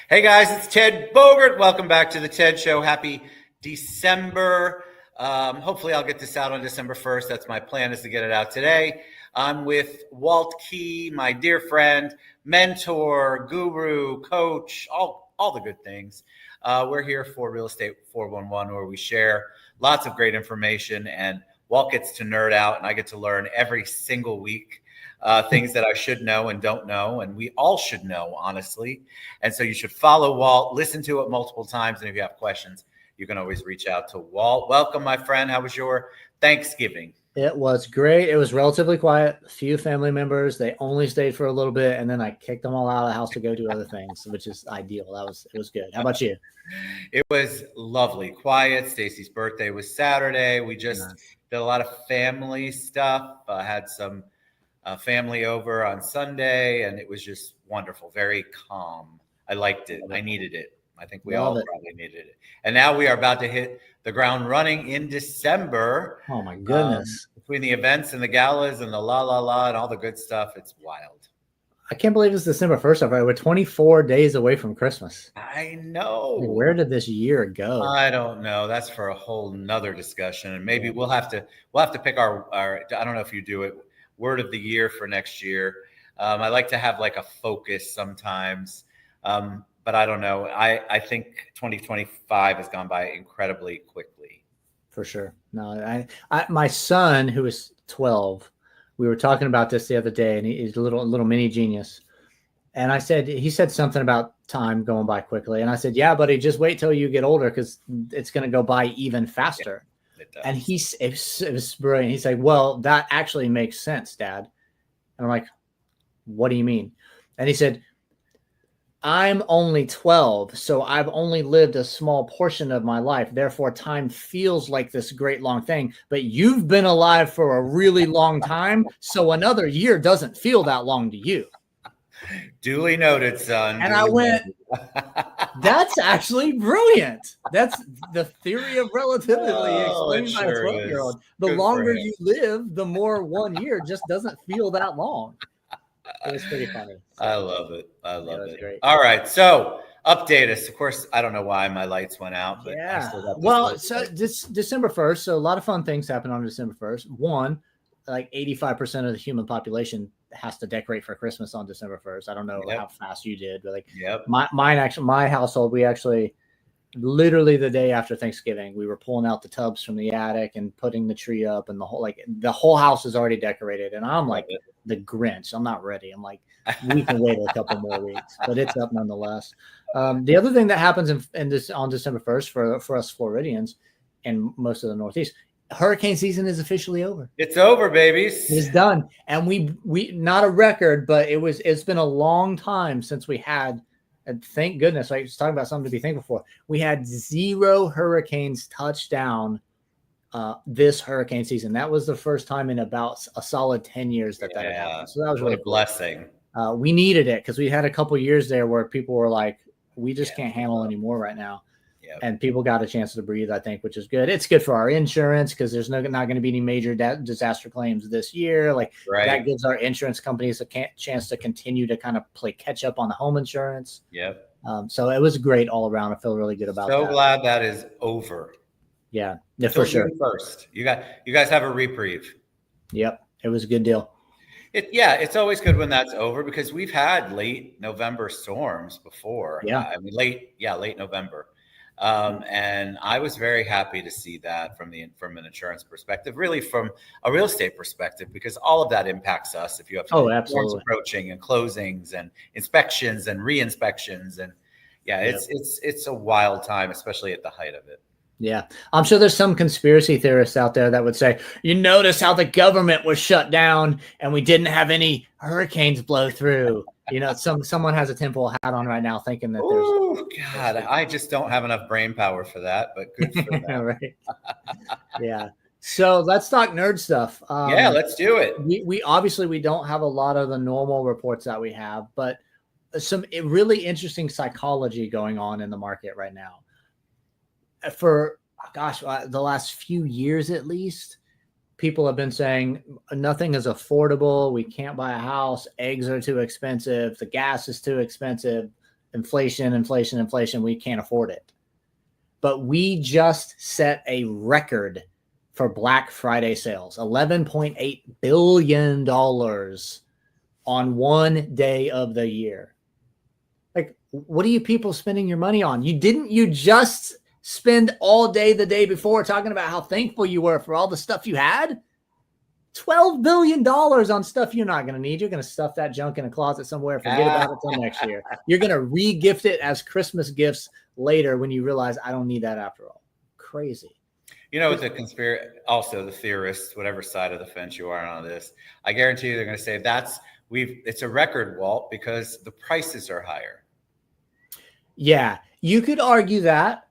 Hey guys, it's Ted Bogert. Welcome back to the Ted Show. Happy December. Hopefully I'll get this out on December 1st. That's my plan, is to get it out today. I'm with Walt Key, my dear friend, mentor, guru, coach, all the good things. We're here for Real Estate 411, where we share lots of great information, and Walt gets to nerd out and I get to learn every single week. Things that I should know and don't know, and we all should know, honestly. And so you should follow Walt, listen to it multiple times, and if you have questions, you can always reach out to Walt. Welcome, my friend. How was your Thanksgiving? It was great. It was relatively quiet. A few family members. They only stayed for a little bit, and then I kicked them all out of the house to go do other things, which is ideal. It was good. How about you? It was lovely. Quiet. Stacy's birthday was Saturday. We just did a lot of family stuff. Had some family over on Sunday, and it was just wonderful. Very calm. I liked it. I needed it. I think we all probably needed it. And now we are about to hit the ground running in December. Oh my goodness. Between the events and the galas and the la and all the good stuff, it's wild. I can't believe it's December 1st already. We're 24 days away from Christmas. I know. Where did this year go? I don't know. That's for a whole nother discussion. And maybe we'll have to pick our I don't know if you do it, word of the year for next year. I like to have like a focus sometimes. But I don't know. I think 2025 has gone by incredibly quickly. For sure. No, my son, who is 12, we were talking about this the other day, and he's a little mini genius. And he said something about time going by quickly. And I said, yeah, buddy, just wait till you get older, because it's going to go by even faster. Yeah, and it was brilliant. He's like, well, that actually makes sense, Dad. And I'm like, what do you mean? And he said, I'm only 12, so I've only lived a small portion of my life. Therefore, time feels like this great long thing. But you've been alive for a really long time, so another year doesn't feel that long to you. Duly noted, son. And I went, that's actually brilliant. That's the theory of relativity explained by a 12-year-old. The longer you live, the more 1 year just doesn't feel that long. It was pretty funny. So, I love it. I love it. Great. All right. So update us. Of course, I don't know why my lights went out, but yeah. Well, so December 1st. So a lot of fun things happen on December 1st. One, like 85% of the human population has to decorate for Christmas on December 1st. I don't know how fast you did, but like my household, we actually literally the day after Thanksgiving, we were pulling out the tubs from the attic and putting the tree up, and the whole house is already decorated. And I'm like the Grinch. I'm not ready. I'm like, we can wait a couple more weeks, but it's up nonetheless. The other thing that happens on December 1st for us Floridians and most of the Northeast, hurricane season is officially over. It's over, babies. It's done. And we not a record, but it's been a long time since we had. And thank goodness, I was talking about something to be thankful for. We had 0 hurricanes touch down this hurricane season. That was the first time in about a solid 10 years that had happened. So that was really a blessing. We needed it, because we had a couple years there where people were like, we just can't handle anymore right now. Yep. And people got a chance to breathe, I think, which is good. It's good for our insurance, because there's not going to be any major disaster claims this year. That gives our insurance companies a chance to continue to kind of play catch up on the home insurance. Yep. So it was great all around. I feel really good about that. So glad that is over. Yeah, for sure. First, you guys have a reprieve. Yep, it was a good deal. It's always good when that's over, because we've had late November storms before. Yeah, I mean late November. And I was very happy to see that from an insurance perspective, really from a real estate perspective, because all of that impacts us. If you have storms approaching and closings and inspections and re-inspections, and it's a wild time, especially at the height of it. Yeah, I'm sure there's some conspiracy theorists out there that would say, you notice how the government was shut down and we didn't have any hurricanes blow through. You know, someone has a tinfoil hat on right now thinking that there's. Oh, God, I just don't have enough brain power for that, but good for them. Right. Yeah. So let's talk nerd stuff. Let's do it. We obviously we don't have a lot of the normal reports that we have, but some really interesting psychology going on in the market right now. For the last few years at least, people have been saying nothing is affordable. We can't buy a house. Eggs are too expensive. The gas is too expensive. inflation. We can't afford it. But we just set a record for Black Friday sales, $11.8 billion on one day of the year. Like, what are you people spending your money on? You just spend all day the day before talking about how thankful you were for all the stuff you had? $12 billion on stuff you're not going to need. You're going to stuff that junk in a closet somewhere. Forget about it till next year. You're going to re-gift it as Christmas gifts later when you realize I don't need that after all. Crazy. You know, with the also the theorists, whatever side of the fence you are on this, I guarantee you they're going to say it's a record, Walt, because the prices are higher. Yeah, you could argue that.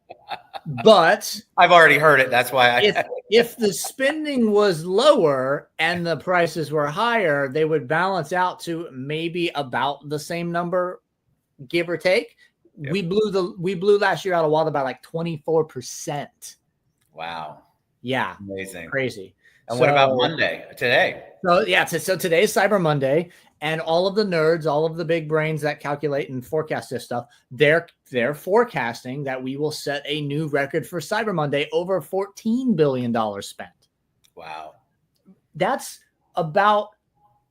But I've already heard it. That's why if the spending was lower and the prices were higher, they would balance out to maybe about the same number, give or take. Yep. We blew last year out of water by like 24%. Wow. Yeah. Amazing. Crazy. And what about Monday today? So today's Cyber Monday, and all of the nerds, all of the big brains that calculate and forecast this stuff, they're forecasting that we will set a new record for Cyber Monday, over $14 billion spent. Wow. That's about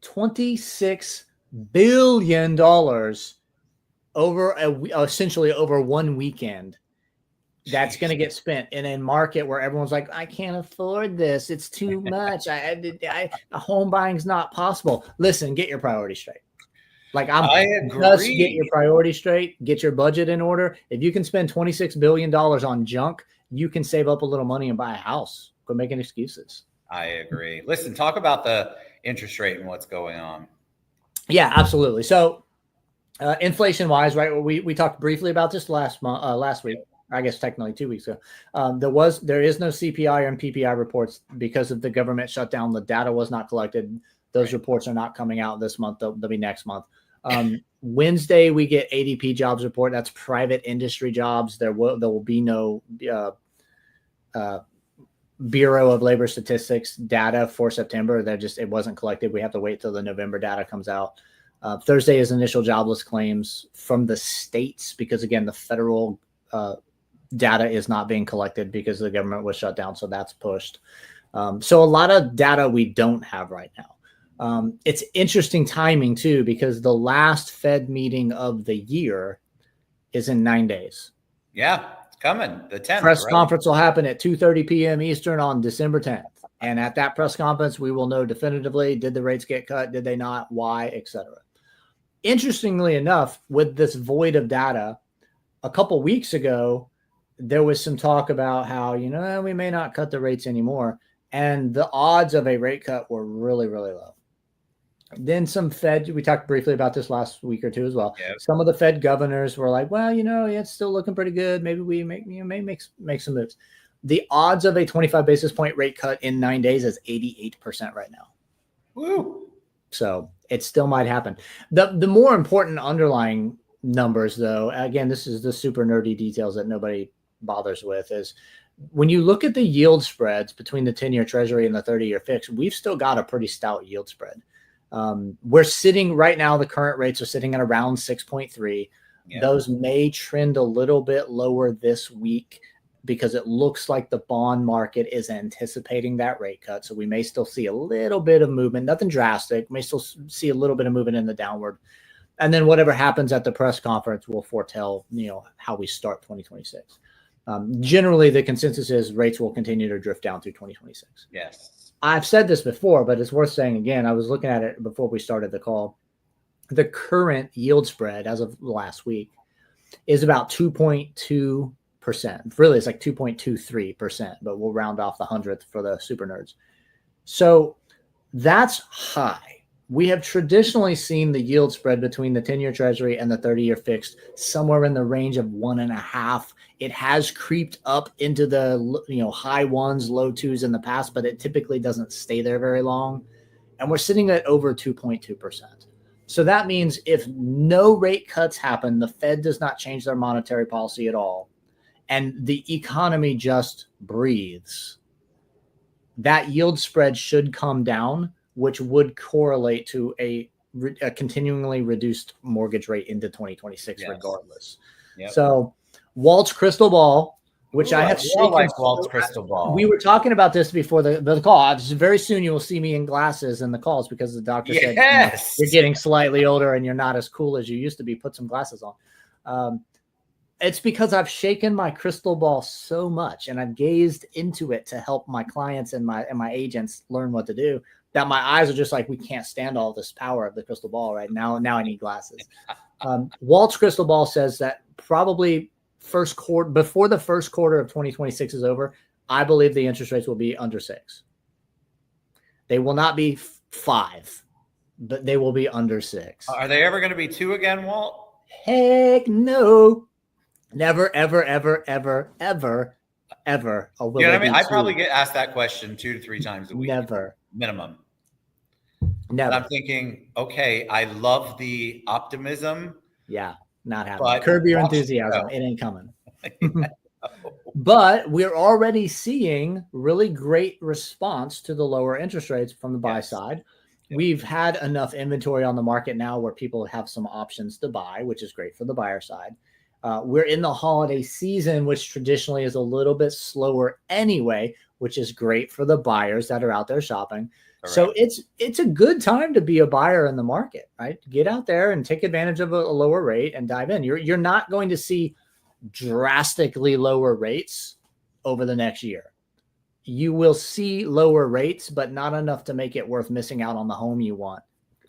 $26 billion essentially over one weekend. That's going to get spent in a market where everyone's like, I can't afford this. It's too much. Home buying's not possible. Listen, get your priorities straight. I agree. Just get your priorities straight. Get your budget in order. If you can spend $26 billion on junk, you can save up a little money and buy a house. Quit making excuses. I agree. Listen, talk about the interest rate and what's going on. Yeah, absolutely. So inflation wise, right? We talked briefly about this last week. I guess technically 2 weeks ago. There is no CPI and PPI reports because of the government shutdown. The data was not collected. Those reports are not coming out this month. They'll be next month. Wednesday we get ADP jobs report. That's private industry jobs. There will be no Bureau of Labor Statistics data for September. It wasn't collected. We have to wait till the November data comes out. Thursday is initial jobless claims from the states because again the federal data is not being collected because the government was shut down. So that's pushed. So a lot of data we don't have right now. It's interesting timing too, because the last Fed meeting of the year is in 9 days. Yeah, it's coming. The 10th. Press conference will happen at 2:30 p.m. Eastern on December 10th. And at that press conference, we will know definitively, did the rates get cut? Did they not? Why, etc. Interestingly enough, with this void of data, a couple weeks ago, there was some talk about how, we may not cut the rates anymore. And the odds of a rate cut were really, really low. Then some Fed, we talked briefly about this last week or two as well. Yep. Some of the Fed governors were like, well, it's still looking pretty good. Maybe we make some moves. The odds of a 25 basis point rate cut in 9 days is 88% right now. Woo. So it still might happen. The more important underlying numbers, though, again, this is the super nerdy details that nobody bothers with, is when you look at the yield spreads between the 10-year treasury and the 30-year fix, we've still got a pretty stout yield spread. We're sitting right now, the current rates are sitting at around 6.3. Yeah. Those may trend a little bit lower this week because it looks like the bond market is anticipating that rate cut. So we may still see a little bit of movement, nothing drastic, may still see a little bit of movement in the downward. And then whatever happens at the press conference will foretell, how we start 2026. Generally, the consensus is rates will continue to drift down through 2026. Yes. I've said this before, but it's worth saying again. I was looking at it before we started the call. The current yield spread as of last week is about 2.2%. Really, it's like 2.23%, but we'll round off the 100th for the super nerds. So that's high. We have traditionally seen the yield spread between the 10-year treasury and the 30-year fixed somewhere in the range of 1.5. It has creeped up into the high ones, low twos in the past, but it typically doesn't stay there very long. And we're sitting at over 2.2%. So that means if no rate cuts happen, the Fed does not change their monetary policy at all, and the economy just breathes, that yield spread should come down, which would correlate to a a continually reduced mortgage rate into 2026 Yes. regardless. Yep. So Walt's crystal ball, which I have shaken. Like Walt's crystal ball. We were talking about this before the call. Very soon you will see me in glasses in the calls because the doctor said you're getting slightly older and you're not as cool as you used to be. Put some glasses on. It's because I've shaken my crystal ball so much and I've gazed into it to help my clients and my agents learn what to do, that my eyes are just like, we can't stand all this power of the crystal ball right now. Now I need glasses. Walt's crystal ball says that probably before the first quarter of 2026 is over, I believe the interest rates will be under 6. They will not be 5, but they will be under 6. Are they ever going to be 2 again, Walt? Heck no. Never, ever, ever, ever, ever, ever. You know what I mean? I probably get asked that question 2 to 3 times a week. Never. Minimum. Never. But I'm thinking, okay, I love the optimism. Yeah, not happening. Curb your enthusiasm. It ain't coming. But we're already seeing really great response to the lower interest rates from the buy side. Yep. We've had enough inventory on the market now where people have some options to buy, which is great for the buyer side. We're in the holiday season, which traditionally is a little bit slower anyway, which is great for the buyers that are out there shopping. Correct. So it's a good time to be a buyer in the market, right? Get out there and take advantage of a lower rate and dive in. You're not going to see drastically lower rates over the next year. You will see lower rates, but not enough to make it worth missing out on the home you want.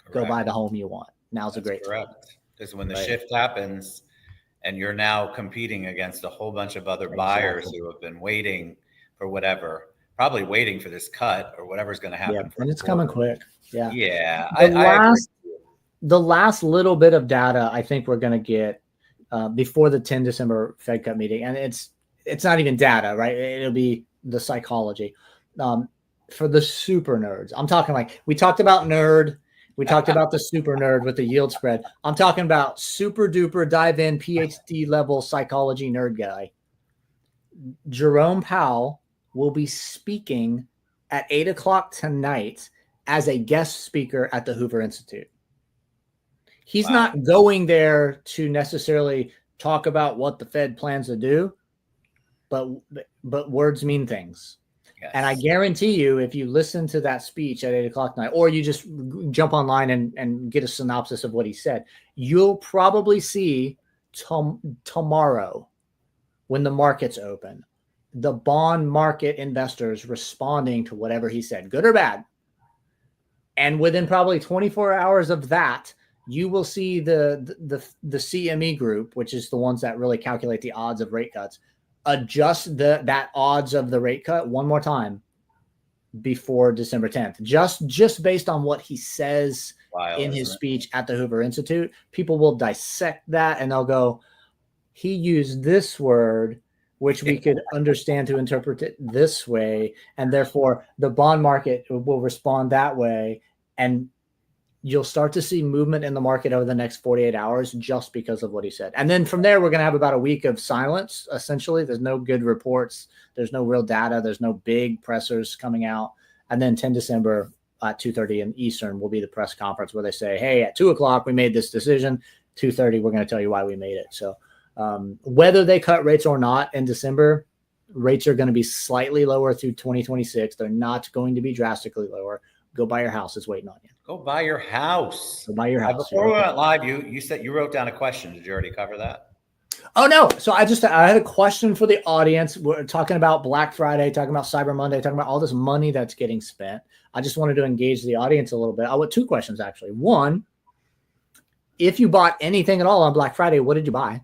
Correct. Go buy the home you want. Now's a great time. Because when the shift happens and you're now competing against a whole bunch of other buyers who have been waiting for whatever, probably waiting for this cut or whatever's going to happen. Yeah, and it's coming quick. Yeah. Yeah. The last little bit of data I think we're going to get before the 10 December Fed cut meeting, and it's not even data, right? It'll be the psychology for the super nerds. I'm talking like we talked about nerd. We talked about the super nerd with the yield spread. I'm talking about super duper dive in PhD level psychology nerd guy. Jerome Powell will be speaking at 8:00 tonight as a guest speaker at the Hoover Institute. He's not going there to necessarily talk about what the Fed plans to do, but words mean things. Yes. And I guarantee you, if you listen to that speech at 8:00 tonight, or you just jump online and get a synopsis of what he said, you'll probably see tomorrow when the markets open, the bond market investors responding to whatever he said, good or bad. And within probably 24 hours of that, you will see the CME group, which is the ones that really calculate the odds of rate cuts, adjust that odds of the rate cut one more time before December 10th, just based on what he says in his speech at the Hoover Institute. People will dissect that and they'll go, he used this word, which we could understand to interpret it this way. And therefore the bond market will respond that way. And you'll start to see movement in the market over the next 48 hours just because of what he said. And then from there, we're going to have about a week of silence. Essentially, there's no good reports. There's no real data. There's no big pressers coming out. And then 10 December at 2:30 in Eastern will be the press conference where they say, hey, at 2:00, we made this decision. 2:30, we're going to tell you why we made it. So whether they cut rates or not in December, rates are going to be slightly lower through 2026. They're not going to be drastically lower. Go buy your house. It's waiting on you. Go buy your house. Go buy your house. Before we went live, you said you wrote down a question. Did you already cover that? Oh, no. So I had a question for the audience. We're talking about Black Friday, talking about Cyber Monday, talking about all this money that's getting spent. I just wanted to engage the audience a little bit. I want 2 questions, actually. One, if you bought anything at all on Black Friday, what did you buy?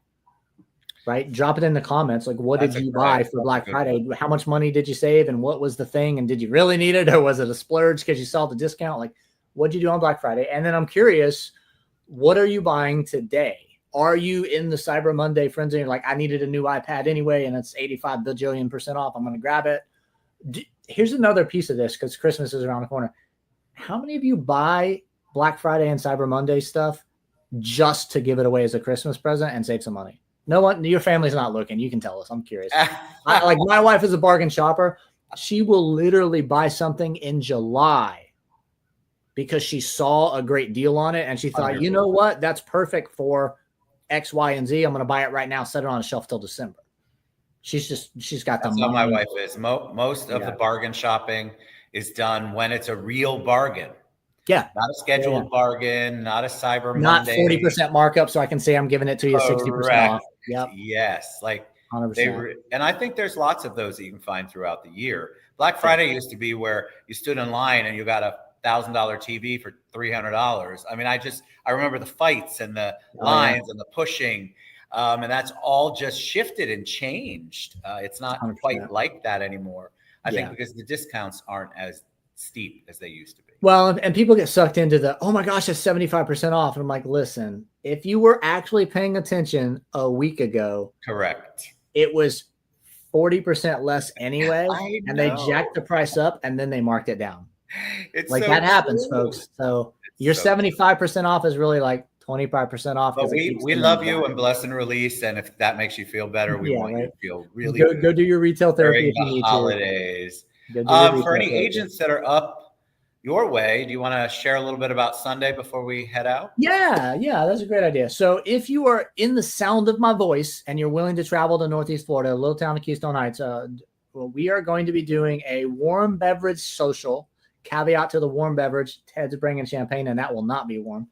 Right? Drop it in the comments. Like, what did you buy for Black Friday? How much money did you save? And what was the thing? And did you really need it? Or was it a splurge because you saw the discount? Like, what'd you do on Black Friday? And then I'm curious, what are you buying today? Are you in the Cyber Monday frenzy? You're like, I needed a new iPad anyway, and it's 85 bajillion% off. I'm going to grab it. Here's another piece of this because Christmas is around the corner. How many of you buy Black Friday and Cyber Monday stuff just to give it away as a Christmas present and save some money? No one, your family's not looking. You can tell us. I'm curious. Like my wife is a bargain shopper. She will literally buy something in July because she saw a great deal on it and she thought, 100%. you know what, that's perfect for X, Y, and Z. I'm going to buy it right now, set it on a shelf till December. She's got That's the how my money. wife is. Most of the bargain shopping is done when it's a real bargain. Yeah. Not a scheduled bargain, not a Cyber Not Monday. 40% markup, so I can say I'm giving it to you 60% off. Yep. Yes. Like 100%. And I think there's lots of those that you can find throughout the year. Black Friday used to be where you stood in line and you got a $1,000 TV for $300. I mean, I remember the fights and the lines and the pushing. And that's all just shifted and changed. It's not 100%. quite like that anymore. I think because the discounts aren't as steep as they used to be. Well, and people get sucked into the, oh my gosh, it's 75% off. And I'm like, listen, if you were actually paying attention a week ago, correct, it was 40% less anyway. And they jacked the price up and then they marked it down. It's like so that happens, true. folks. So your 75% off is really like 25% off. But we love you and bless and release. And if that makes you feel better, we want you to feel really good. Go do your retail therapy if you need holidays. to. For any agents that are up your way, do you want to share a little bit about Sunday before we head out? Yeah, that's a great idea. So if you are in the sound of my voice and you're willing to travel to Northeast Florida, a little town of Keystone Heights, we are going to be doing a warm beverage social. Caveat to the warm beverage, Ted's bringing champagne, and that will not be warm.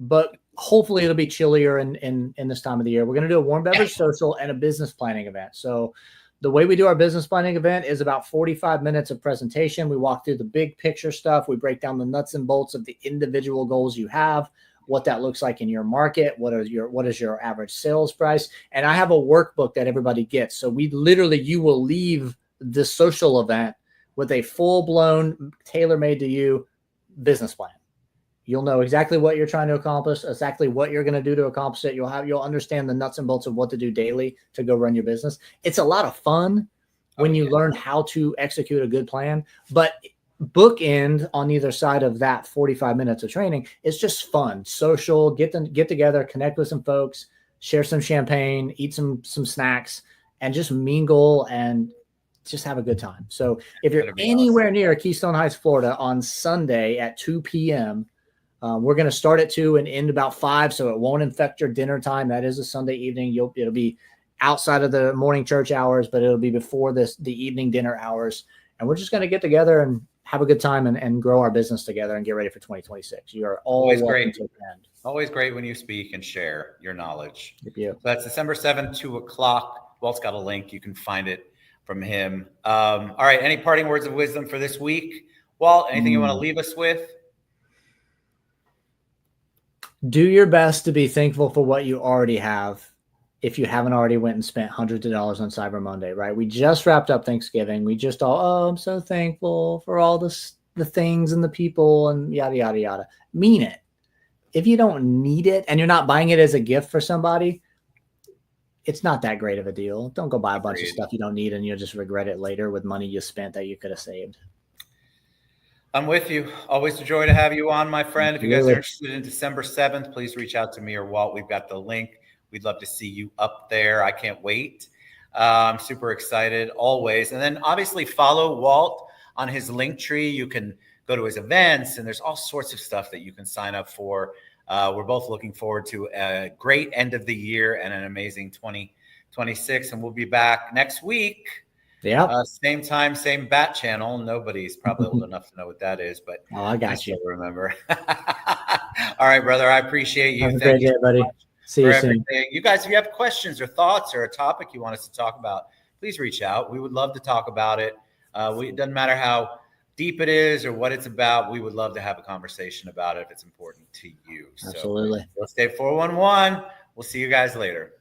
But hopefully it'll be chillier in this time of the year. We're going to do a warm beverage social and a business planning event. So the way we do our business planning event is about 45 minutes of presentation. We walk through the big picture stuff. We break down the nuts and bolts of the individual goals you have, what that looks like in your market, what is your average sales price. And I have a workbook that everybody gets. So you will leave the social event with a full-blown, tailor-made to you business plan. You'll know exactly what you're trying to accomplish, exactly what you're going to do to accomplish it. You'll understand the nuts and bolts of what to do daily to go run your business. It's a lot of fun when you learn how to execute a good plan, but bookend on either side of that 45 minutes of training is just fun, social, get together, connect with some folks, share some champagne, eat some snacks, and just mingle and just have a good time. So if you're anywhere near Keystone Heights, Florida on Sunday at 2 p.m., we're going to start at 2 and end about 5, so it won't infect your dinner time. That is a Sunday evening. It'll be outside of the morning church hours, but it'll be before the evening dinner hours. And we're just going to get together and have a good time and grow our business together and get ready for 2026. You are always great. Always great when you speak and share your knowledge. So that's December 7th, 2 o'clock. Walt's got a link. You can find it from him. All right. Any parting words of wisdom for this week? Walt, anything you want to leave us with? Do your best to be thankful for what you already have. If you haven't already went and spent hundreds of dollars on Cyber Monday, right? We just wrapped up Thanksgiving. We just I'm so thankful for all the things and the people and yada, yada, yada. Mean it. If you don't need it and you're not buying it as a gift for somebody, it's not that great of a deal. Don't go buy a bunch of stuff you don't need and you'll just regret it later with money you spent that you could have saved. I'm with you. Always a joy to have you on, my friend. If you guys are interested in December 7th, please reach out to me or Walt. We've got the link. We'd love to see you up there. I can't wait. I'm super excited always. And then obviously follow Walt on his link tree. You can go to his events and there's all sorts of stuff that you can sign up for. We're both looking forward to a great end of the year and an amazing 2026. And we'll be back next week. Yeah. Same time, same bat channel. Nobody's probably old enough to know what that is, but I got you. Remember. All right, brother. I appreciate you. Have a great day, buddy. See you soon. You guys, if you have questions or thoughts or a topic you want us to talk about, please reach out. We would love to talk about it. It doesn't matter how deep it is or what it's about. We would love to have a conversation about it if it's important to you. Absolutely. So, let's stay 411. We'll see you guys later.